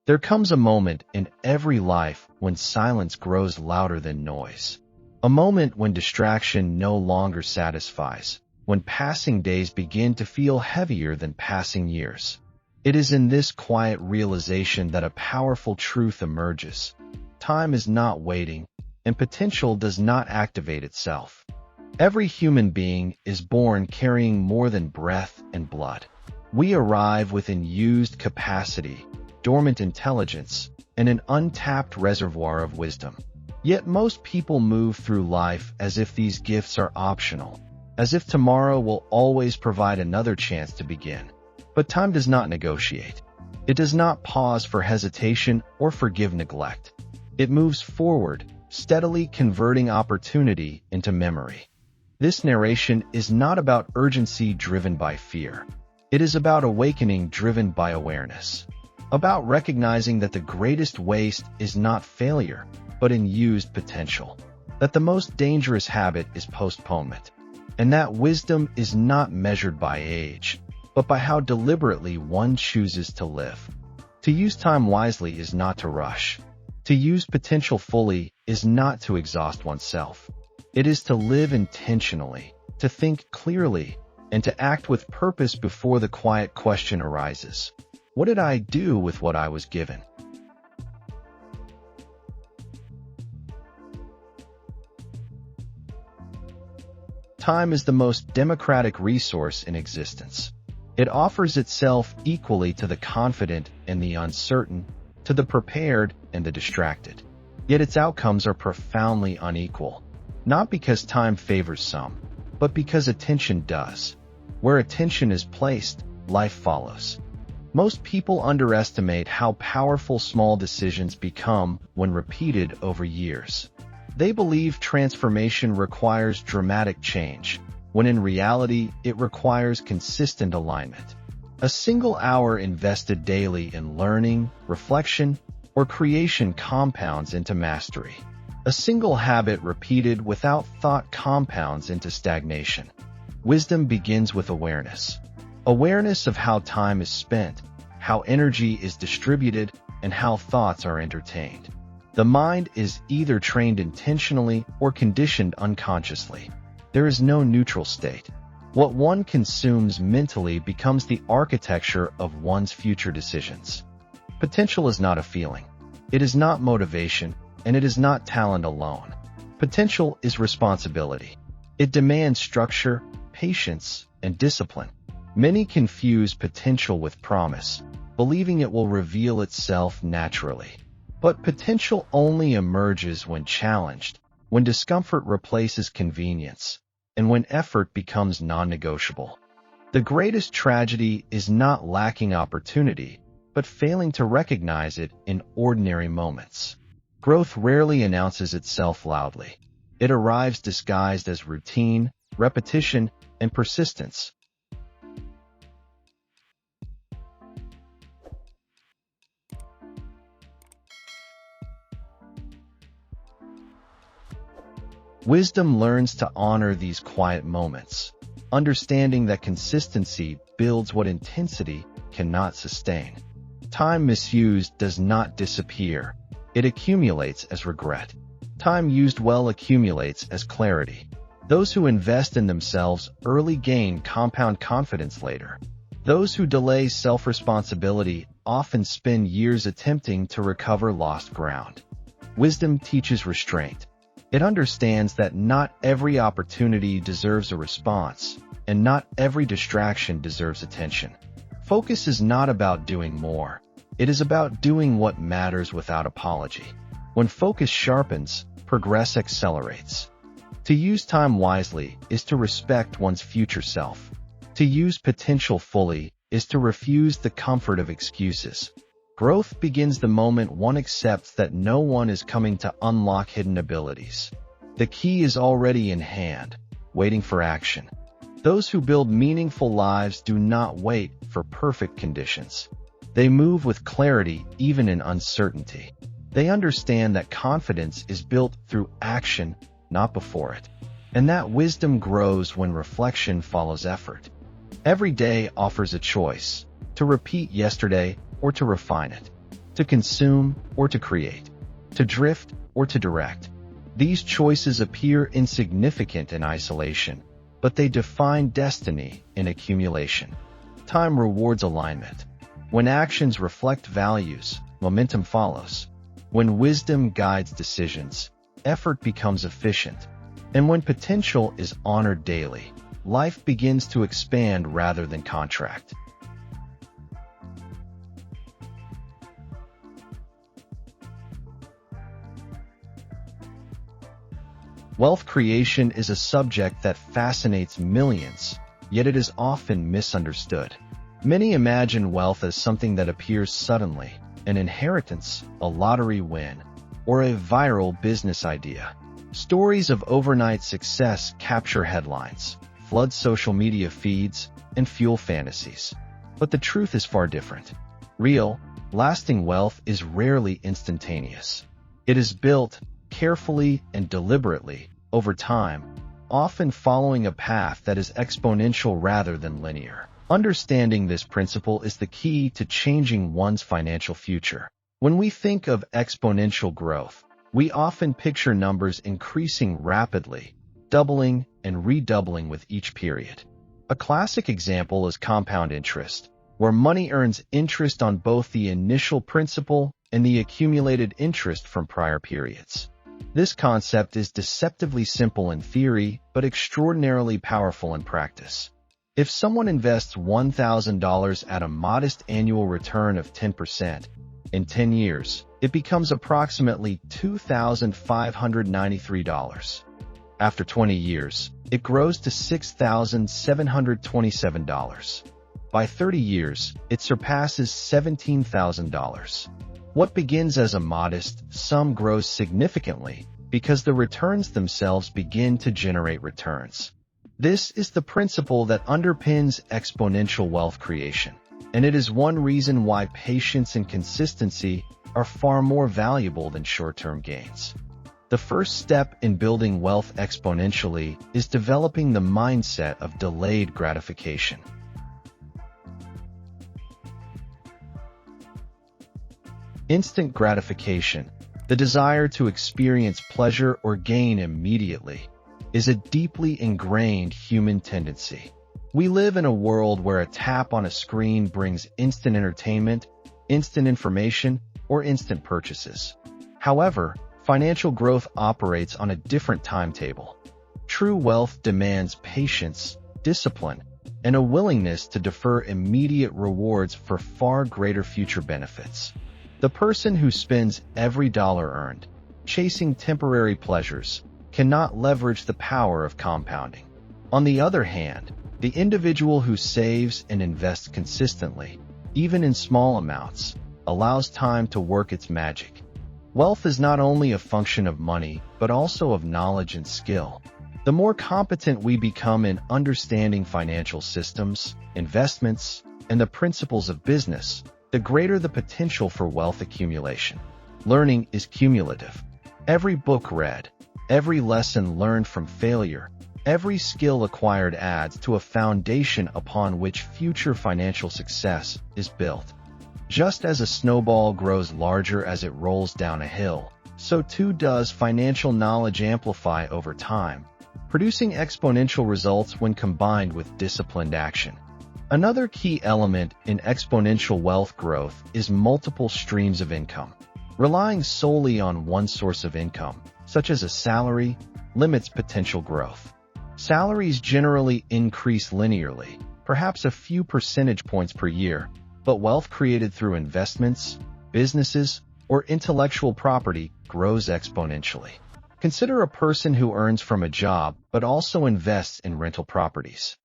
There comes a moment in every life when silence grows louder than noise. A moment when distraction no longer satisfies, when passing days begin to feel heavier than passing years. It is in this quiet realization that a powerful truth emerges. Time is not waiting, and potential does not activate itself. Every human being is born carrying more than breath and blood. We arrive with unused capacity, dormant intelligence, and an untapped reservoir of wisdom. Yet most people move through life as if these gifts are optional, as if tomorrow will always provide another chance to begin. But time does not negotiate. It does not pause for hesitation or forgive neglect. It moves forward, steadily converting opportunity into memory. This narration is not about urgency driven by fear. It is about awakening driven by awareness. About recognizing that the greatest waste is not failure, but unused potential. That the most dangerous habit is postponement. And that wisdom is not measured by age, but by how deliberately one chooses to live. To use time wisely is not to rush. To use potential fully is not to exhaust oneself. It is to live intentionally, to think clearly, and to act with purpose before the quiet question arises. What did I do with what I was given? Time is the most democratic resource in existence. It offers itself equally to the confident and the uncertain, to the prepared and the distracted. Yet its outcomes are profoundly unequal. Not because time favors some, but because attention does. Where attention is placed, life follows. Most people underestimate how powerful small decisions become when repeated over years. They believe transformation requires dramatic change, when in reality it requires consistent alignment. A single hour invested daily in learning, reflection, or creation compounds into mastery. A single habit repeated without thought compounds into stagnation. Wisdom begins with awareness. Awareness of how time is spent, how energy is distributed, and how thoughts are entertained. The mind is either trained intentionally or conditioned unconsciously. There is no neutral state. What one consumes mentally becomes the architecture of one's future decisions. Potential is not a feeling. It is not motivation, and it is not talent alone. Potential is responsibility. It demands structure, patience, and discipline. Many confuse potential with promise, believing it will reveal itself naturally. But potential only emerges when challenged, when discomfort replaces convenience, and when effort becomes non-negotiable. The greatest tragedy is not lacking opportunity, but failing to recognize it in ordinary moments. Growth rarely announces itself loudly. It arrives disguised as routine, repetition, and persistence. Wisdom learns to honor these quiet moments, understanding that consistency builds what intensity cannot sustain. Time misused does not disappear. It accumulates as regret. Time used well accumulates as clarity. Those who invest in themselves early gain compound confidence later. Those who delay self-responsibility often spend years attempting to recover lost ground. Wisdom teaches restraint. It understands that not every opportunity deserves a response, and not every distraction deserves attention. Focus is not about doing more. It is about doing what matters without apology. When focus sharpens, progress accelerates. To use time wisely is to respect one's future self. To use potential fully is to refuse the comfort of excuses. Growth begins the moment one accepts that no one is coming to unlock hidden abilities. The key is already in hand, waiting for action. Those who build meaningful lives do not wait for perfect conditions. They move with clarity even in uncertainty. They understand that confidence is built through action, not before it. And that wisdom grows when reflection follows effort. Every day offers a choice, to repeat yesterday or to refine it, to consume or to create, to drift or to direct. These choices appear insignificant in isolation, but they define destiny in accumulation. Time rewards alignment. When actions reflect values, momentum follows. When wisdom guides decisions, effort becomes efficient. And when potential is honored daily, life begins to expand rather than contract. Wealth creation is a subject that fascinates millions, yet it is often misunderstood. Many imagine wealth as something that appears suddenly, an inheritance, a lottery win, or a viral business idea. Stories of overnight success capture headlines, flood social media feeds, and fuel fantasies. But the truth is far different. Real, lasting wealth is rarely instantaneous. It is built carefully and deliberately over time, often following a path that is exponential rather than linear. Understanding this principle is the key to changing one's financial future. When we think of exponential growth, we often picture numbers increasing rapidly, doubling and redoubling with each period. A classic example is compound interest, where money earns interest on both the initial principal and the accumulated interest from prior periods. This concept is deceptively simple in theory, but extraordinarily powerful in practice. If someone invests $1,000 at a modest annual return of 10%, in 10 years, it becomes approximately $2,593. After 20 years, it grows to $6,727. By 30 years, it surpasses $17,000. What begins as a modest sum grows significantly because the returns themselves begin to generate returns. This is the principle that underpins exponential wealth creation, and it is one reason why patience and consistency are far more valuable than short-term gains. The first step in building wealth exponentially is developing the mindset of delayed gratification. Instant gratification, the desire to experience pleasure or gain immediately, is a deeply ingrained human tendency. We live in a world where a tap on a screen brings instant entertainment, instant information, or instant purchases. However, financial growth operates on a different timetable. True wealth demands patience, discipline, and a willingness to defer immediate rewards for far greater future benefits. The person who spends every dollar earned, chasing temporary pleasures, cannot leverage the power of compounding. On the other hand, the individual who saves and invests consistently, even in small amounts, allows time to work its magic. Wealth is not only a function of money, but also of knowledge and skill. The more competent we become in understanding financial systems, investments, and the principles of business, the greater the potential for wealth accumulation. Learning is cumulative. Every book read, every lesson learned from failure, every skill acquired adds to a foundation upon which future financial success is built. Just as a snowball grows larger as it rolls down a hill, so too does financial knowledge amplify over time, producing exponential results when combined with disciplined action. Another key element in exponential wealth growth is multiple streams of income. Relying solely on one source of income, such as a salary, limits potential growth. Salaries generally increase linearly, perhaps a few percentage points per year, but wealth created through investments, businesses, or intellectual property grows exponentially. Consider a person who earns from a job but also invests in rental properties.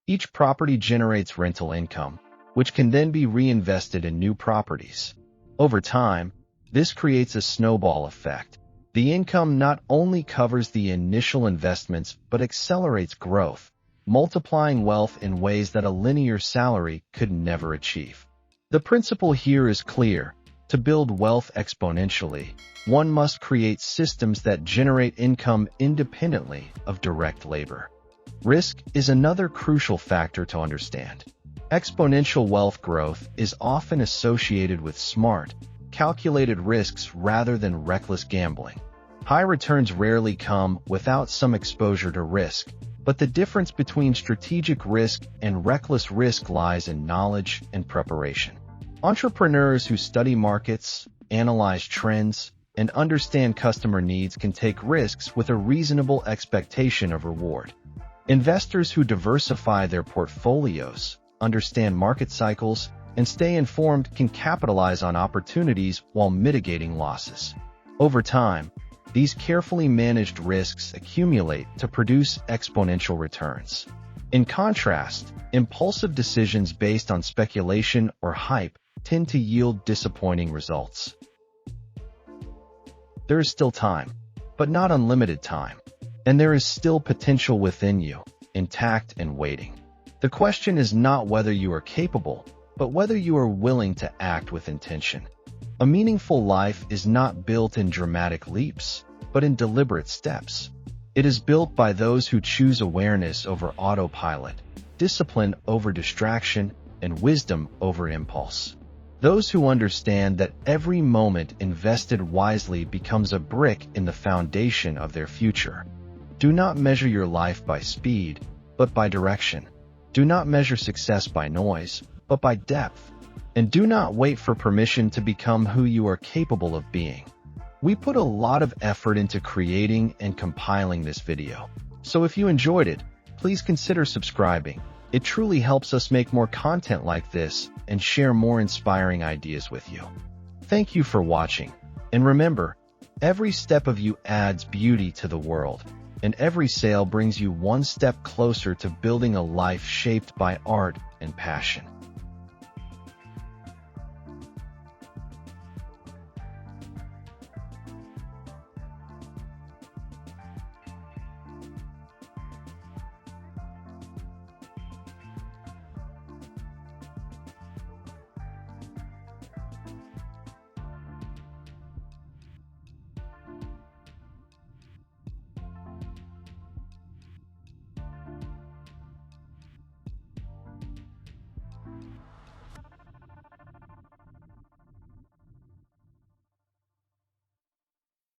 Each property generates rental income, which can then be reinvested in new properties. Over time, this creates a snowball effect. The income not only covers the initial investments but accelerates growth, multiplying wealth in ways that a linear salary could never achieve. The principle here is clear. To build wealth exponentially, one must create systems that generate income independently of direct labor. Risk is another crucial factor to understand. Exponential wealth growth is often associated with smart, calculated risks rather than reckless gambling. High returns rarely come without some exposure to risk, but the difference between strategic risk and reckless risk lies in knowledge and preparation. Entrepreneurs who study markets, analyze trends, and understand customer needs can take risks with a reasonable expectation of reward. Investors who diversify their portfolios, understand market cycles, and stay informed can capitalize on opportunities while mitigating losses. Over time, these carefully managed risks accumulate to produce exponential returns. In contrast, impulsive decisions based on speculation or hype tend to yield disappointing results. There is still time, but not unlimited time, and there is still potential within you, intact and waiting. The question is not whether you are capable, but whether you are willing to act with intention. A meaningful life is not built in dramatic leaps, but in deliberate steps. It is built by those who choose awareness over autopilot, discipline over distraction, and wisdom over impulse. Those who understand that every moment invested wisely becomes a brick in the foundation of their future. Do not measure your life by speed, but by direction. Do not measure success by noise, but by depth. And do not wait for permission to become who you are capable of being. We put a lot of effort into creating and compiling this video. So if you enjoyed it, please consider subscribing. It truly helps us make more content like this and share more inspiring ideas with you. Thank you for watching. And remember, every step of you adds beauty to the world, and every sale brings you one step closer to building a life shaped by art and passion.